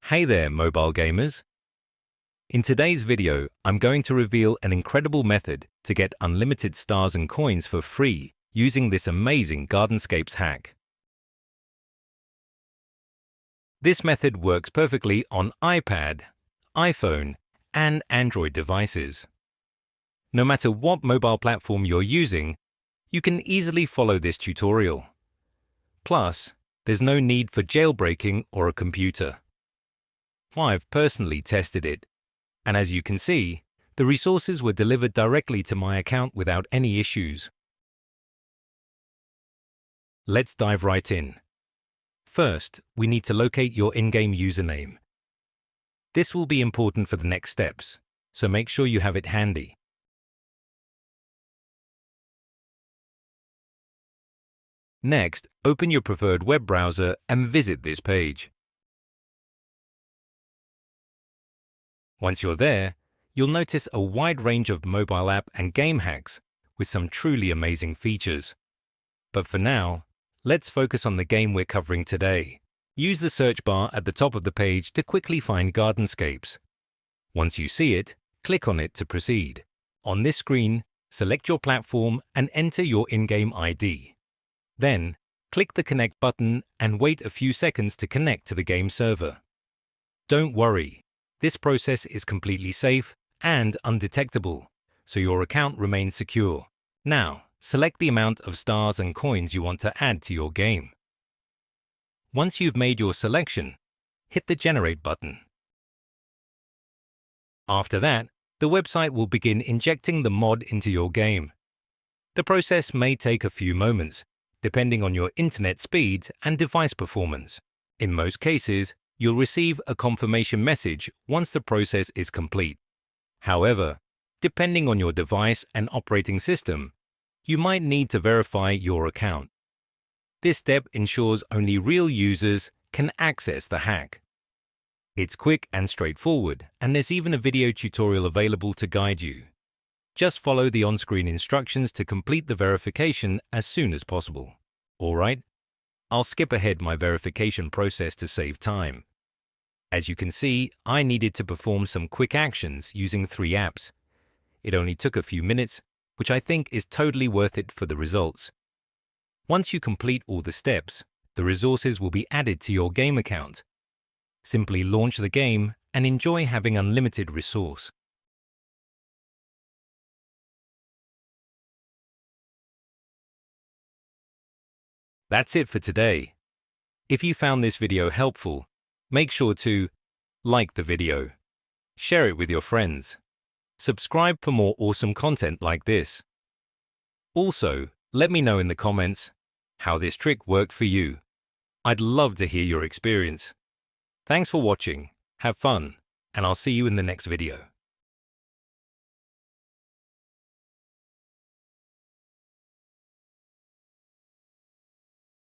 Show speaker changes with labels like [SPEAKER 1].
[SPEAKER 1] Hey there, mobile gamers! In today's video, I'm going to reveal an incredible method to get unlimited stars and coins for free using this amazing Gardenscapes hack. This method works perfectly on iPad, iPhone, and Android devices. No matter what mobile platform you're using, you can easily follow this tutorial. Plus, there's no need for jailbreaking or a computer. I've personally tested it, and as you can see, the resources were delivered directly to my account without any issues. Let's dive right in. First, we need to locate your in-game username. This will be important for the next steps, so make sure you have it handy. Next, open your preferred web browser and visit this page. Once you're there, you'll notice a wide range of mobile app and game hacks with some truly amazing features. But for now, let's focus on the game we're covering today. Use the search bar at the top of the page to quickly find Gardenscapes. Once you see it, click on it to proceed. On this screen, select your platform and enter your in-game ID. Then, click the Connect button and wait a few seconds to connect to the game server. Don't worry. This process is completely safe and undetectable, so your account remains secure. Now, select the amount of stars and coins you want to add to your game. Once you've made your selection, hit the Generate button. After that, the website will begin injecting the mod into your game. The process may take a few moments, depending on your internet speed and device performance. In most cases, you'll receive a confirmation message once the process is complete. However, depending on your device and operating system, you might need to verify your account. This step ensures only real users can access the hack. It's quick and straightforward, and there's even a video tutorial available to guide you. Just follow the on-screen instructions to complete the verification as soon as possible. Alright? I'll skip ahead my verification process to save time. As you can see, I needed to perform some quick actions using 3 apps. It only took a few minutes, which I think is totally worth it for the results. Once you complete all the steps, the resources will be added to your game account. Simply launch the game and enjoy having unlimited resource. That's it for today. If you found this video helpful, make sure to like the video, share it with your friends, subscribe for more awesome content like this. Also, let me know in the comments how this trick worked for you. I'd love to hear your experience. Thanks for watching, have fun, and I'll see you in the next video.